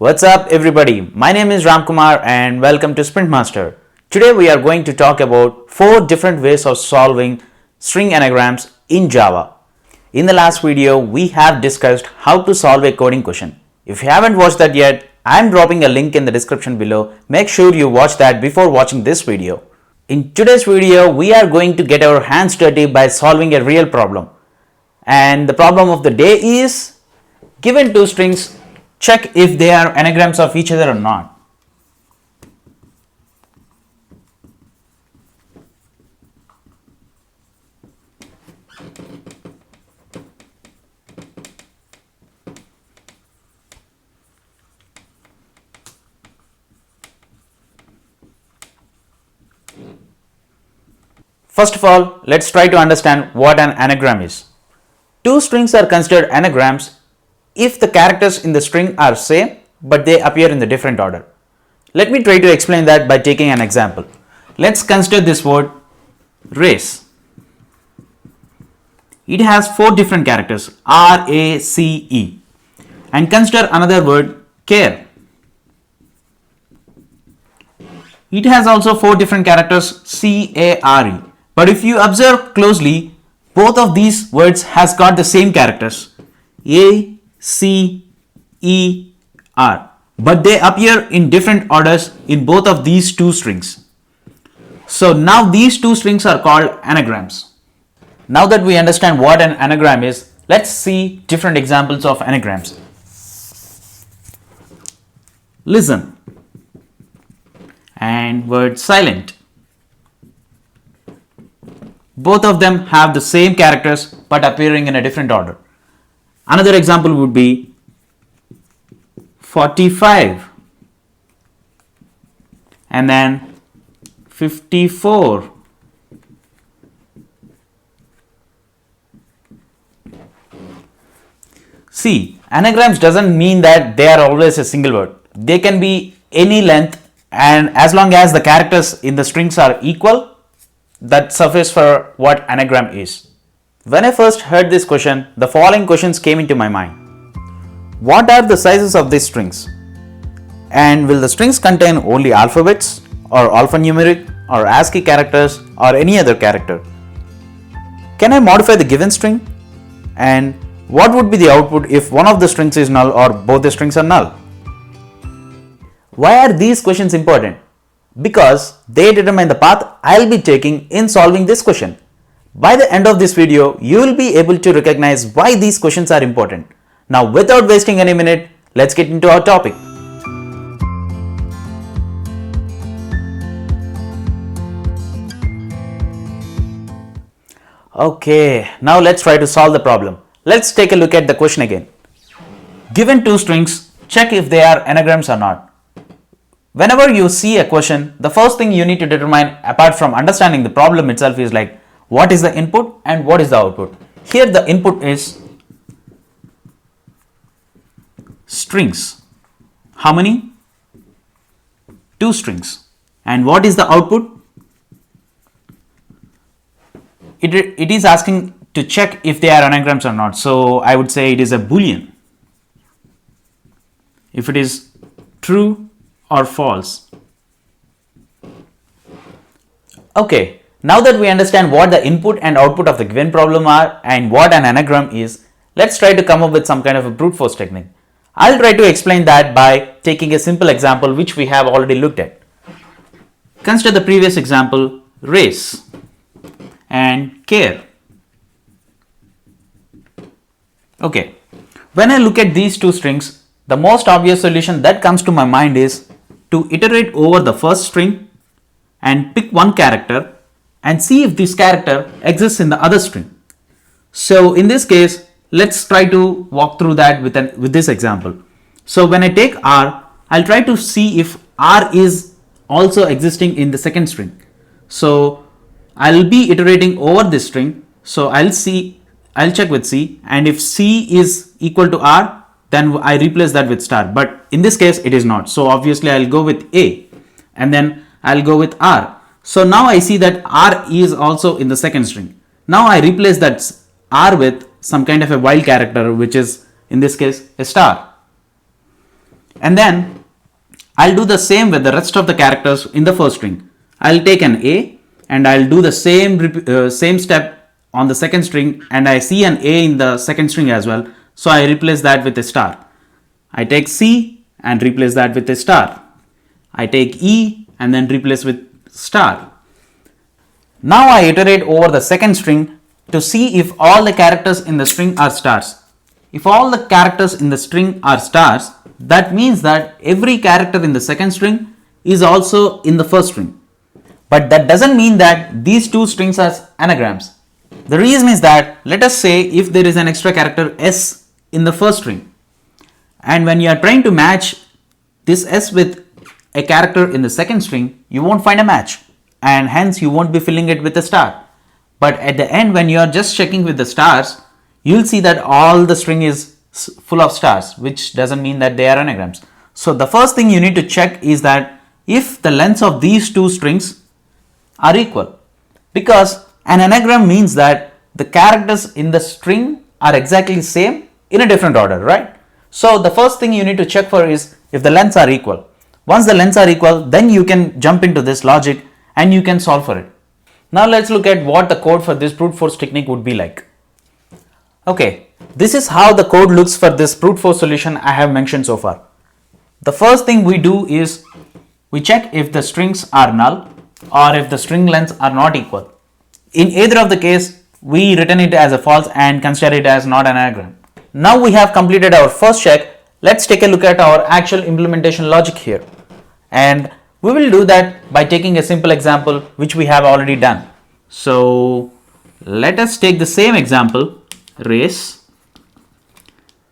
What's up everybody, my name is Ramkumar and welcome to Sprint Master. Today we are going to talk about 4 different ways of solving string anagrams in Java. In the last video we have discussed how to solve a coding question. If you haven't watched that yet, I am dropping a link in the description below. Make sure you watch that before watching this video. In today's video we are going to get our hands dirty by solving a real problem. And the problem of the day is, given 2 strings, check if they are anagrams of each other or not. First of all, let's try to understand what an anagram is. 2 strings are considered anagrams if the characters in the string are same but they appear in the different order. Let me try to explain that by taking an example. Let's consider this word race. It has 4 different characters R-A-C-E, and consider another word care. It has also 4 different characters C-A-R-E, but if you observe closely, both of these words has got the same characters A, C, E, R, but they appear in different orders in both of these 2 strings. So now these 2 strings are called anagrams. Now that we understand what an anagram is, let's see different examples of anagrams. Listen and word silent. Both of them have the same characters but appearing in a different order. Another example would be 45 and then 54. See, anagrams doesn't mean that they are always a single word. They can be any length, and as long as the characters in the strings are equal, that suffices for what anagram is. When I first heard this question, the following questions came into my mind. What are the sizes of these strings? And will the strings contain only alphabets or alphanumeric or ASCII characters or any other character? Can I modify the given string? And what would be the output if one of the strings is null or both the strings are null? Why are these questions important? Because they determine the path I'll be taking in solving this question. By the end of this video, you will be able to recognize why these questions are important. Now, without wasting any minute, let's get into our topic. Okay, now let's try to solve the problem. Let's take a look at the question again. Given 2 strings, check if they are anagrams or not. Whenever you see a question, the first thing you need to determine, apart from understanding the problem itself, is like, what is the input and what is the output? Here the input is strings. How many? 2 strings. And what is the output? It is asking to check if they are anagrams or not. So I would say it is a boolean. If it is true or false. Okay, now that we understand what the input and output of the given problem are and what an anagram is, let's try to come up with some kind of a brute force technique. I'll try to explain that by taking a simple example which we have already looked at. Consider the previous example, race and care. Okay, when I look at these 2 strings, the most obvious solution that comes to my mind is to iterate over the first string and pick one character and see if this character exists in the other string. So in this case, let's try to walk through that with this example. So when I take R, I'll try to see if R is also existing in the second string. So I'll be iterating over this string. So I'll check with C, and if C is equal to R, then I replace that with star, but in this case it is not. So obviously I'll go with A and then I'll go with R. So now I see that R is also in the second string. Now I replace that R with some kind of a wild character, which is in this case a star. And then I'll do the same with the rest of the characters in the first string. I'll take an A and I'll do the same step on the second string, and I see an A in the second string as well. So I replace that with a star. I take C and replace that with a star. I take E and then replace with star. Now I iterate over the second string to see if all the characters in the string are stars. If all the characters in the string are stars, that means that every character in the second string is also in the first string. But that doesn't mean that these two strings are anagrams. The reason is that, let us say if there is an extra character S in the first string, and when you are trying to match this S with a character in the second string, you won't find a match, and hence you won't be filling it with a star. But at the end, when you are just checking with the stars, you'll see that all the string is full of stars, which doesn't mean that they are anagrams. So the first thing you need to check is that if the lengths of these two strings are equal, because an anagram means that the characters in the string are exactly same in a different order, right? So the first thing you need to check for is if the lengths are equal. Once the lengths are equal, then you can jump into this logic and you can solve for it. Now let's look at what the code for this brute force technique would be like. Okay, this is how the code looks for this brute force solution I have mentioned so far. The first thing we do is we check if the strings are null or if the string lengths are not equal. In either of the case, we return it as a false and consider it as not an anagram. Now we have completed our first check. Let's take a look at our actual implementation logic here. And we will do that by taking a simple example which we have already done. So let us take the same example, race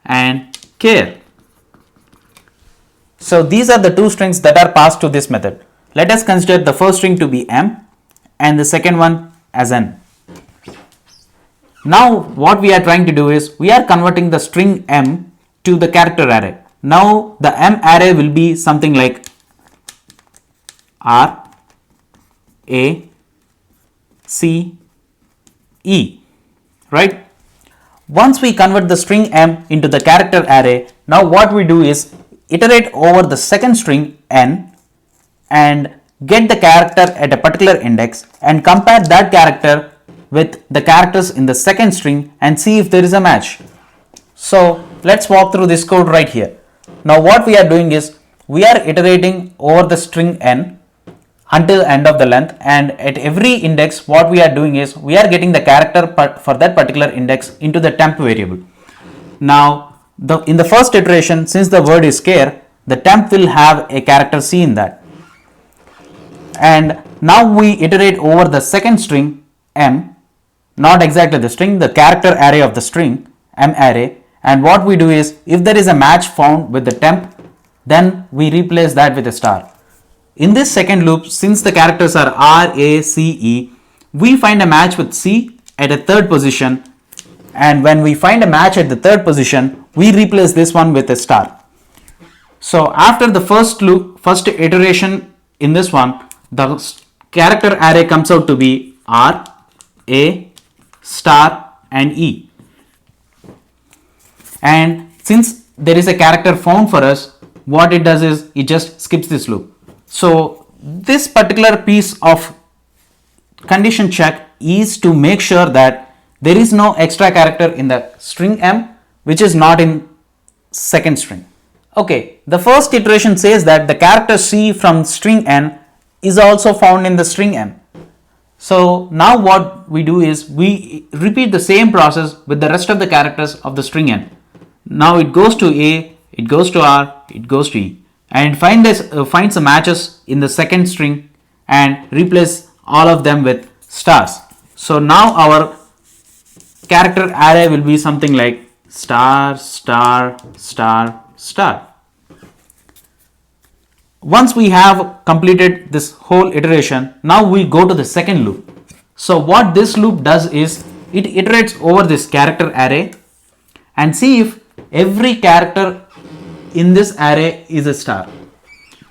and care. So these are the two strings that are passed to this method. Let us consider the first string to be M and the second one as N. Now what we are trying to do is we are converting the string M to the character array. Now the M array will be something like R, A, C, E, right? Once we convert the string M into the character array, now what we do is iterate over the second string N and get the character at a particular index and compare that character with the characters in the second string and see if there is a match. So let's walk through this code right here. Now what we are doing is we are iterating over the string N until end of the length, and at every index what we are doing is we are getting the character for that particular index into the temp variable. Now in the first iteration, since the word is care, the temp will have a character C in that. And now we iterate over the second string M, not exactly the string, the character array of the string M array, and what we do is if there is a match found with the temp, then we replace that with a star. In this second loop, since the characters are R, A, C, E, we find a match with C at a third position, and when we find a match at the third position, we replace this one with a star. So after the first loop, first iteration in this one, the character array comes out to be R, A, star and E. And since there is a character found for us, what it does is it just skips this loop. So this particular piece of condition check is to make sure that there is no extra character in the string M which is not in second string. Okay, the first iteration says that the character C from string N is also found in the string M. So now what we do is we repeat the same process with the rest of the characters of the string N. Now it goes to A, it goes to R, it goes to E, and finds the matches in the second string and replace all of them with stars. So now our character array will be something like star, star, star, star. Once we have completed this whole iteration, now we go to the second loop. So what this loop does is it iterates over this character array and see if every character in this array is a star.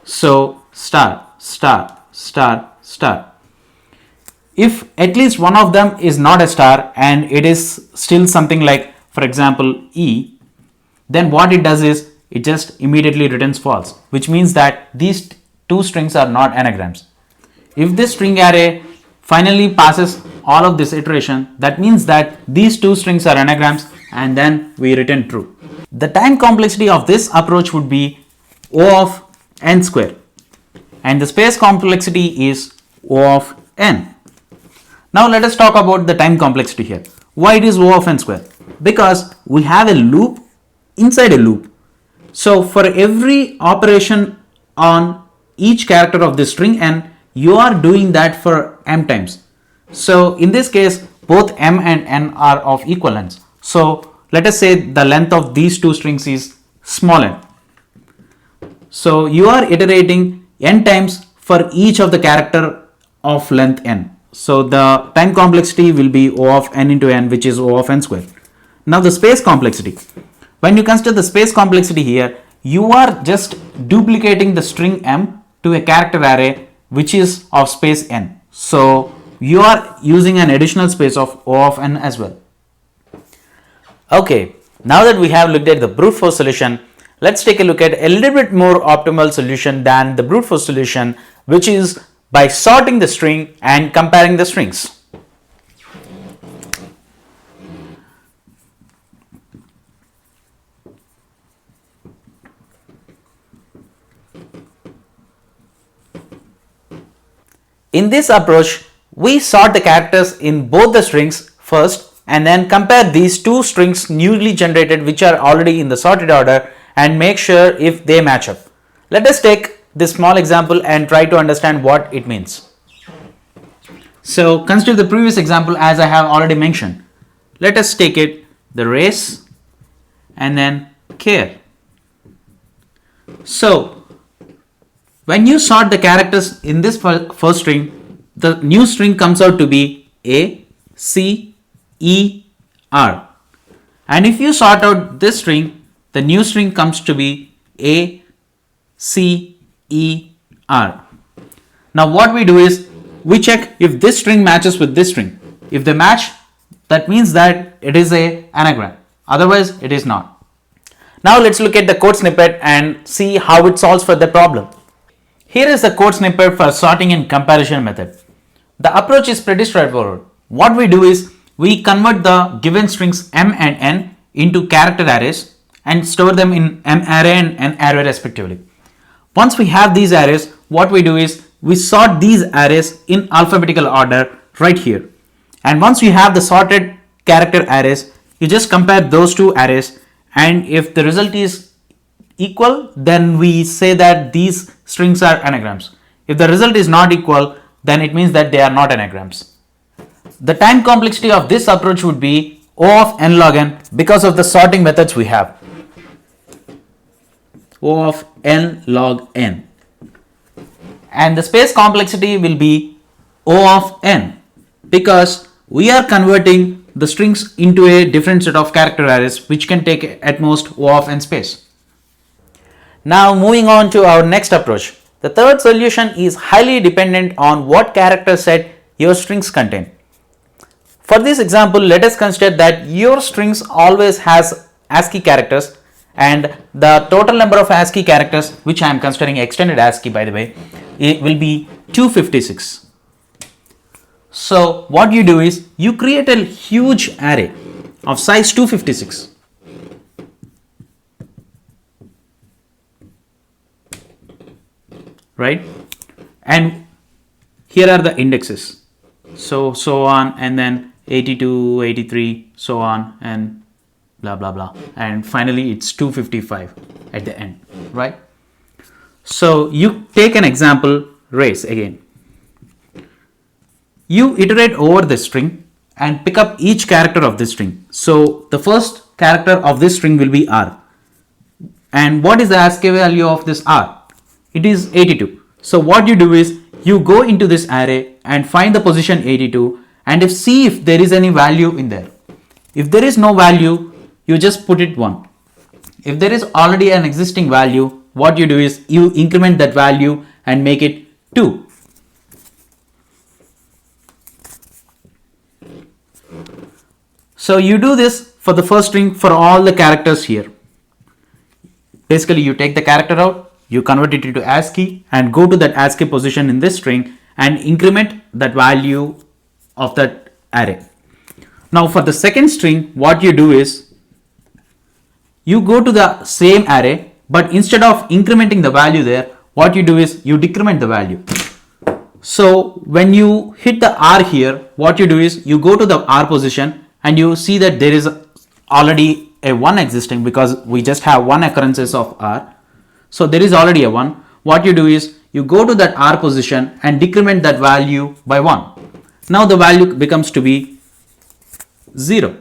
So star, star, star, star. If at least one of them is not a star and it is still something like, for example, E, then what it does is it just immediately returns false, which means that these two strings are not anagrams. If this string array finally passes all of this iteration, that means that these two strings are anagrams, and then we return true. The time complexity of this approach would be O of n square, and the space complexity is O of n. Now let us talk about the time complexity here. Why it is O of n square? Because we have a loop inside a loop. So for every operation on each character of this string n, you are doing that for m times. So in this case, both m and n are of equal lengths. So let us say the length of these two strings is small n. So you are iterating n times for each of the character of length n. So the time complexity will be O of n into n, which is O of n square. Now the space complexity. When you consider the space complexity here, you are just duplicating the string m to a character array which is of space n. So you are using an additional space of O of n as well. Okay, now that we have looked at the brute force solution, let's take a look at a little bit more optimal solution than the brute force solution, which is by sorting the string and comparing the strings. In this approach, we sort the characters in both the strings first and then compare these two strings newly generated which are already in the sorted order and make sure if they match up. Let us take this small example and try to understand what it means. So consider the previous example as I have already mentioned. Let us take it the race and then care. So when you sort the characters in this first string, the new string comes out to be A, C, E, R. And if you sort out this string, the new string comes to be A, C, E, R. Now what we do is we check if this string matches with this string. If they match, that means that it is a anagram. Otherwise, it is not. Now let's look at the code snippet and see how it solves for the problem. Here is the code snippet for sorting and comparison method. The approach is pretty straightforward. What we do is we convert the given strings m and n into character arrays and store them in m array and n array respectively. Once we have these arrays, what we do is we sort these arrays in alphabetical order right here. And once you have the sorted character arrays, you just compare those two arrays, and if the result is equal, then we say that these strings are anagrams. If the result is not equal, then it means that they are not anagrams. The time complexity of this approach would be O of n log n because of the sorting methods we have. O of n log n. And the space complexity will be O of n because we are converting the strings into a different set of character arrays which can take at most O of n space. Now moving on to our next approach. The third solution is highly dependent on what character set your strings contain. For this example, let us consider that your strings always has ASCII characters, and the total number of ASCII characters, which I am considering extended ASCII by the way, it will be 256. So what you do is you create a huge array of size 256. Right? And here are the indexes. So on, and then 82, 83, so on, and blah blah blah. And finally it's 255 at the end, right? So you take an example race again. You iterate over the string and pick up each character of this string. So the first character of this string will be R. And what is the ASCII value of this R? It is 82. So what you do is you go into this array and find the position 82 and see if there is any value in there. If there is no value, you just put it 1. If there is already an existing value, what you do is you increment that value and make it 2. So you do this for the first string for all the characters here. Basically, you take the character out, you convert it into ASCII and go to that ASCII position in this string and increment that value of that array. Now for the second string, what you do is you go to the same array, but instead of incrementing the value there, what you do is you decrement the value. So when you hit the R here, what you do is you go to the R position and you see that there is already a 1 existing because we just have 1 occurrences of R. So there is already a 1. What you do is you go to that R position and decrement that value by 1. Now the value becomes to be 0.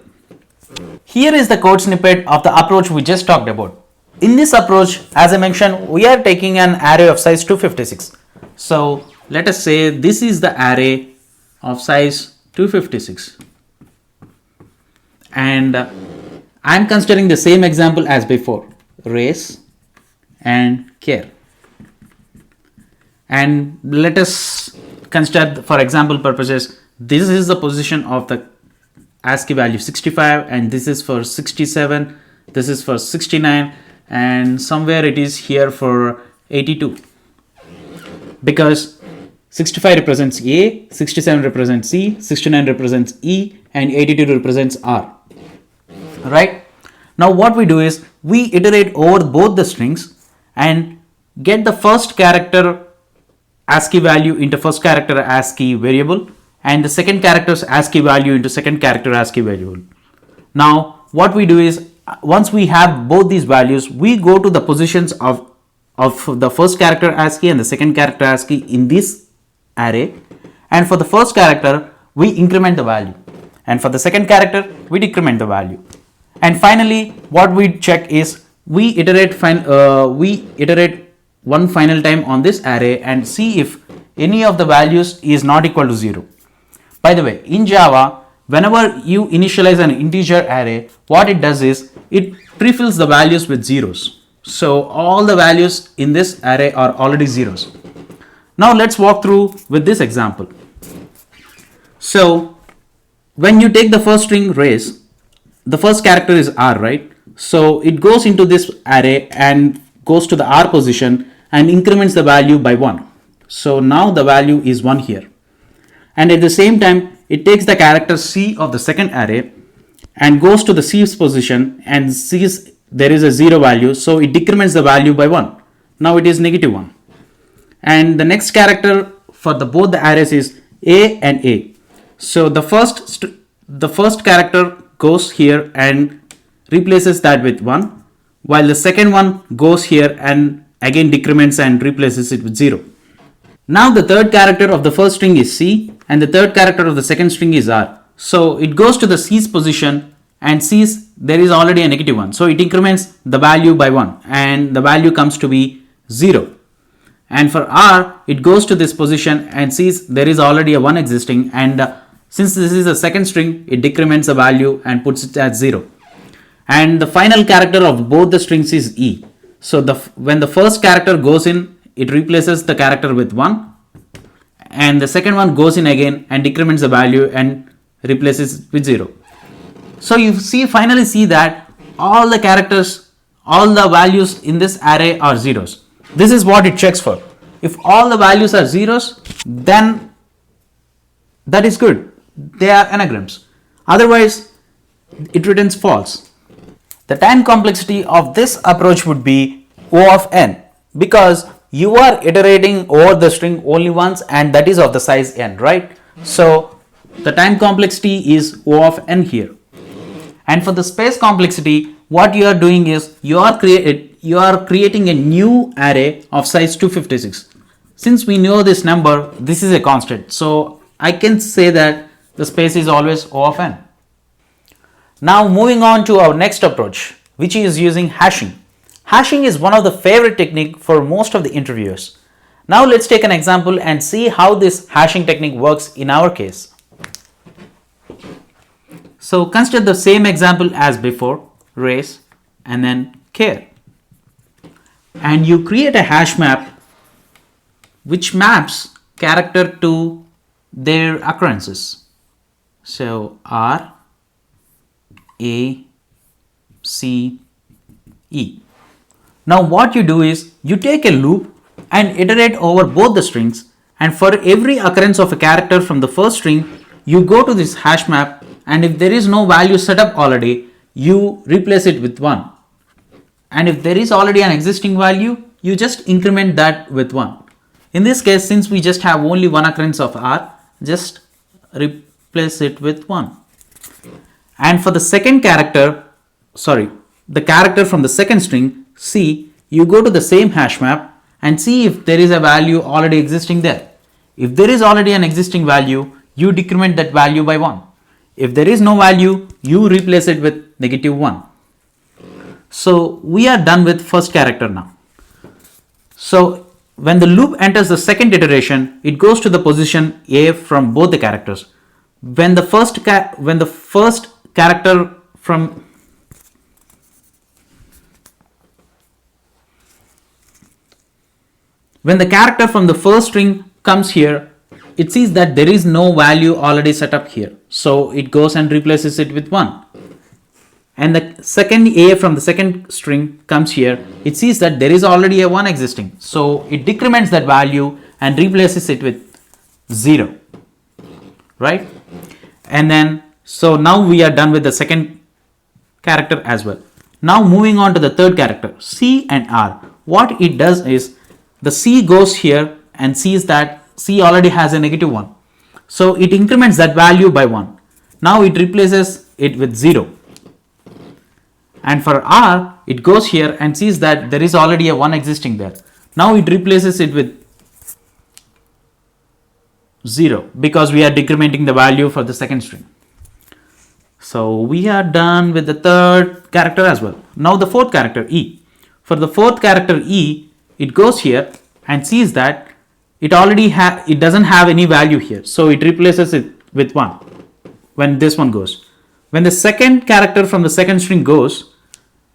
Here is the code snippet of the approach we just talked about. In this approach, as I mentioned, we are taking an array of size 256. So let us say this is the array of size 256. And I am considering the same example as before, race and care. And let us consider, for example purposes, this is the position of the ASCII value 65 and this is for 67, this is for 69 and somewhere it is here for 82. Because 65 represents A, 67 represents C, 69 represents E and 82 represents R. Right? Now what we do is we iterate over both the strings and get the first character ASCII value into first character ASCII variable and the second character's ASCII value into second character ASCII variable. Now what we do is once we have both these values, we go to the positions of the first character ASCII and the second character ASCII in this array, and for the first character we increment the value and for the second character we decrement the value. And finally what we check is we iterate one final time on this array and see if any of the values is not equal to 0. By the way, in Java, whenever you initialize an integer array, what it does is it prefills the values with zeros. So all the values in this array are already zeros. Now let's walk through with this example. So when you take the first string race, the first character is R, right? So it goes into this array and goes to the R position and increments the value by 1. So now the value is 1 here. And at the same time, it takes the character C of the second array and goes to the C's position and sees there is a 0 value. So it decrements the value by 1. Now it is -1. And the next character for both the arrays is A and A. So the first character goes here and replaces that with 1, while the second one goes here and again decrements and replaces it with 0. Now the third character of the first string is C and the third character of the second string is R. So it goes to the C's position and sees there is already a -1. So it increments the value by 1 and the value comes to be 0. And for R, it goes to this position and sees there is already a 1 existing, and since this is a second string, it decrements the value and puts it at 0. And the final character of both the strings is E. So when the first character goes in, it replaces the character with 1, and the second one goes in again and decrements the value and replaces it with 0. So you finally see that all the characters, all the values in this array are zeros. This is what it checks for. If all the values are zeros, then that is good. They are anagrams. Otherwise, it returns false. The time complexity of this approach would be O of n, because you are iterating over the string only once and that is of the size n, right? So the time complexity is O of n here. And for the space complexity, what you are doing is you are creating a new array of size 256. Since we know this number, this is a constant. So I can say that the space is always O of n. Now moving on to our next approach, which is using hashing. Hashing is one of the favorite technique for most of the interviewers. Now let's take an example and see how this hashing technique works in our case. So consider the same example as before, race and then care. And you create a hash map which maps character to their occurrences. So R, A, C, E. Now what you do is you take a loop and iterate over both the strings, and for every occurrence of a character from the first string, you go to this hash map, and if there is no value set up already, you replace it with 1. And if there is already an existing value, you just increment that with 1. In this case, since we just have only one occurrence of R, just replace it with 1. And for the second character, the character from the second string, C, you go to the same hash map and see if there is a value already existing there. If there is already an existing value, you decrement that value by 1. If there is no value, you replace it with -1. So we are done with first character now. So when the loop enters the second iteration, it goes to the position A from both the characters. When the first character from When the character from the first string comes here, it sees that there is no value already set up here. So it goes and replaces it with 1. And the second A from the second string comes here, it sees that there is already a 1 existing. So it decrements that value and replaces it with 0. Right? And then, so now we are done with the second character as well. Now moving on to the third character, C and R. What it does is, the C goes here and sees that C already has a -1. So it increments that value by 1. Now it replaces it with 0. And for R, it goes here and sees that there is already a 1 existing there. Now it replaces it with 0 because we are decrementing the value for the second string. So we are done with the third character as well. Now the fourth character, E. For the fourth character, E, it goes here and sees that it doesn't have any value here. So it replaces it with 1 when this one goes. When the second character from the second string goes,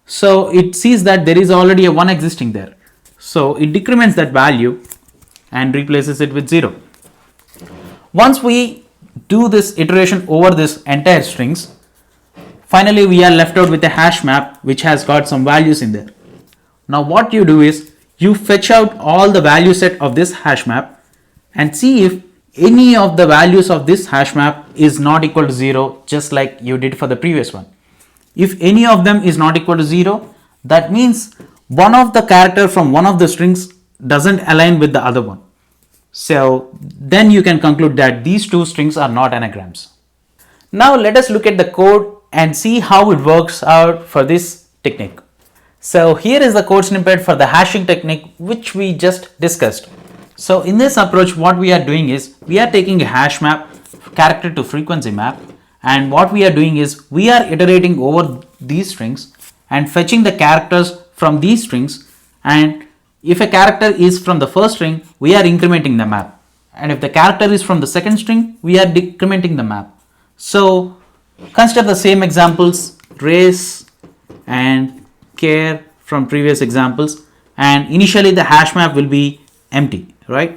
so it sees that there is already a 1 existing there. So it decrements that value and replaces it with 0. Once we do this iteration over this entire strings, finally we are left out with a hash map which has got some values in there. Now what you do is, you fetch out all the value set of this hash map and see if any of the values of this hash map is not equal to 0, just like you did for the previous one. If any of them is not equal to 0, that means one of the character from one of the strings doesn't align with the other one. So then you can conclude that these two strings are not anagrams. Now let us look at the code and see how it works out for this technique. So here is the code snippet for the hashing technique which we just discussed. So in this approach, what we are doing is we are taking a hash map, character to frequency map, and what we are doing is we are iterating over these strings and fetching the characters from these strings, and if a character is from the first string, we are incrementing the map, and if the character is from the second string, we are decrementing the map. So consider the same examples, race and care from previous examples, and initially the hash map will be empty, right?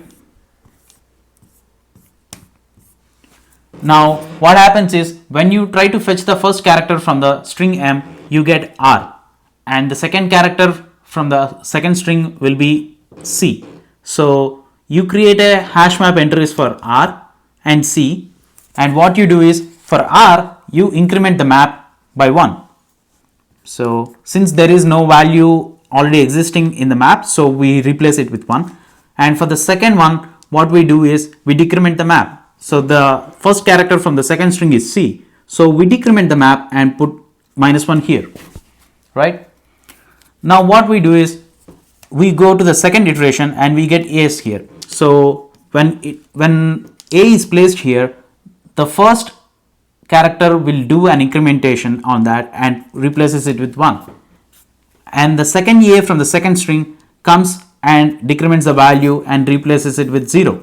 Now what happens is, when you try to fetch the first character from the string M, you get R, and the second character from the second string will be C. So you create a hash map entries for R and C, and what you do is, for R you increment the map by 1. So since there is no value already existing in the map, so we replace it with 1. And for the second one, what we do is we decrement the map. So the first character from the second string is C. So we decrement the map and put -1 here, right? Now what we do is we go to the second iteration and we get AS here. So when A is placed here, the first character will do an incrementation on that and replaces it with 1, and the second A from the second string comes and decrements the value and replaces it with 0.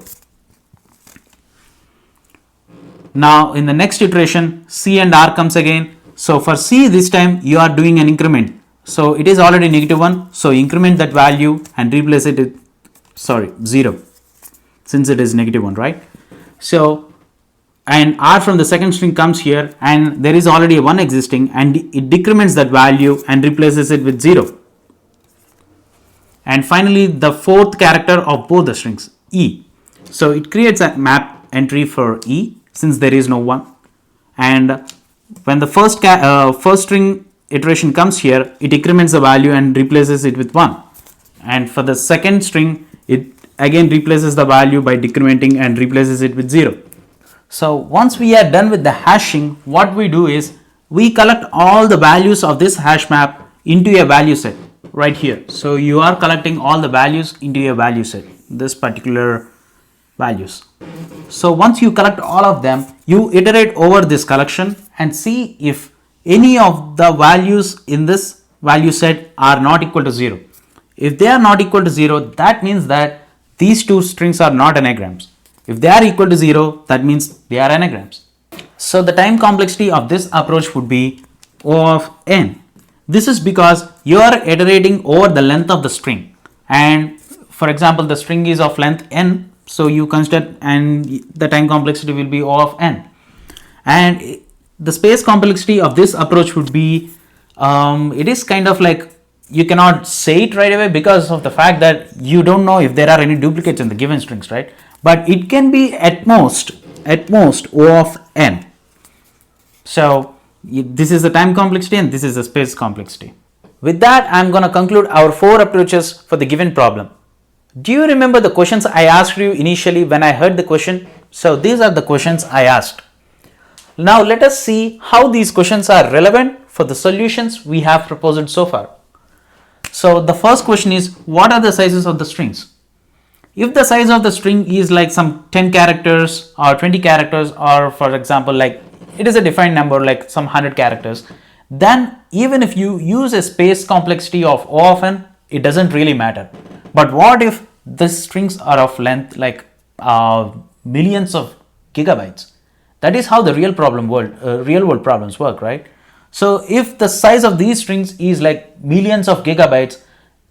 Now in the next iteration, C and R comes again. So for C this time you are doing an increment, so it is already -1, so increment that value and replace it with 0, since it is -1, right? So and R from the second string comes here and there is already a 1 existing, and it decrements that value and replaces it with 0. and finally the fourth character of both the strings, E. So it creates a map entry for E since there is no one, and when the first string iteration comes here, it increments the value and replaces it with 1, and for the second string it again replaces the value by decrementing and replaces it with 0. So once we are done with the hashing, what we do is we collect all the values of this hash map into a value set right here. So you are collecting all the values into a value set, this particular values. So once you collect all of them, you iterate over this collection and see if any of the values in this value set are not equal to 0. If they are not equal to 0, that means that these two strings are not anagrams. If they are equal to 0, that means they are anagrams. So the time complexity of this approach would be O of n. This is because you are iterating over the length of the string, and for example the string is of length n, so you consider, and the time complexity will be O of n. And the space complexity of this approach would be, it is kind of like, you cannot say it right away because of the fact that you don't know if there are any duplicates in the given strings, right? But it can be at most O of n. So this is the time complexity and this is the space complexity. With that, I'm going to conclude our 4 approaches for the given problem. Do you remember the questions I asked you initially when I heard the question? So these are the questions I asked. Now let us see how these questions are relevant for the solutions we have proposed so far. So the first question is, what are the sizes of the strings? If the size of the string is like some 10 characters or 20 characters, or for example like it is a defined number like some 100 characters, then even if you use a space complexity of O of n, it doesn't really matter. But what if the strings are of length like millions of gigabytes? That is how the real world problems work, right? So if the size of these strings is like millions of gigabytes,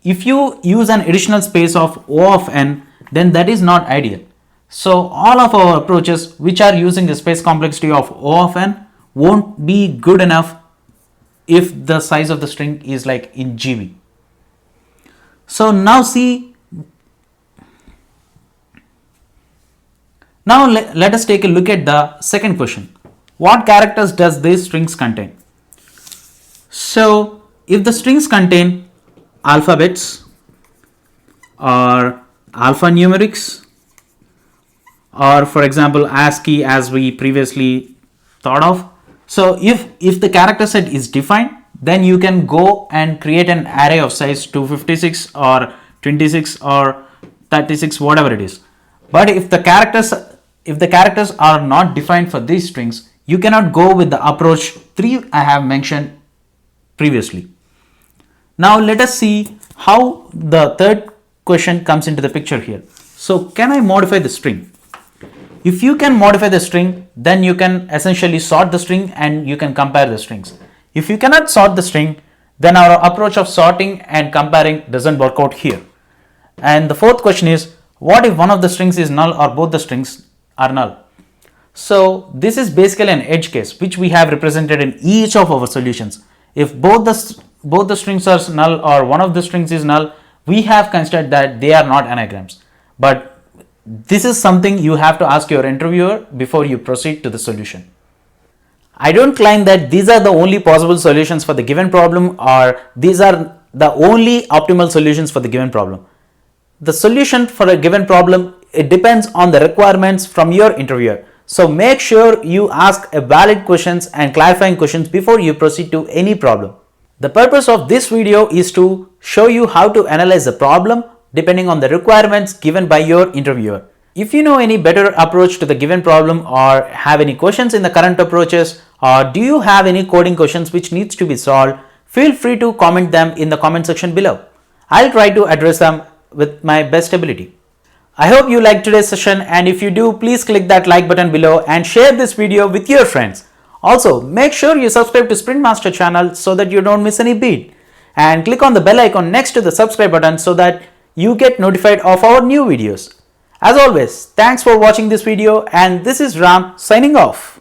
if you use an additional space of O of n, then that is not ideal. So all of our approaches which are using the space complexity of O of n won't be good enough if the size of the string is like in GB. So now see, now let us take a look at the second question. What characters does these strings contain? So if the strings contain alphabets or alphanumerics, or for example ASCII as we previously thought of, so if the character set is defined, then you can go and create an array of size 256 or 26 or 36, whatever it is. But if the characters are not defined for these strings, you cannot go with the approach 3 I have mentioned previously. Now let us see how the third question comes into the picture here. So can I modify the string? If you can modify the string, then you can essentially sort the string and you can compare the strings. If you cannot sort the string, then our approach of sorting and comparing doesn't work out here. And the fourth question is, what if one of the strings is null or both the strings are null? So this is basically an edge case which we have represented in each of our solutions. If both the strings are null or one of the strings is null, we have considered that they are not anagrams. But this is something you have to ask your interviewer before you proceed to the solution. I don't claim that these are the only possible solutions for the given problem, or these are the only optimal solutions for the given problem. The solution for a given problem, it depends on the requirements from your interviewer. So make sure you ask a valid questions and clarifying questions before you proceed to any problem. The purpose of this video is to show you how to analyze the problem depending on the requirements given by your interviewer. If you know any better approach to the given problem or have any questions in the current approaches, or do you have any coding questions which needs to be solved, feel free to comment them in the comment section below. I'll try to address them with my best ability. I hope you liked today's session, and if you do, please click that like button below and share this video with your friends. Also, make sure you subscribe to Sprint Master channel so that you don't miss any beat, and click on the bell icon next to the subscribe button so that you get notified of our new videos. As always, thanks for watching this video, and this is Ram signing off.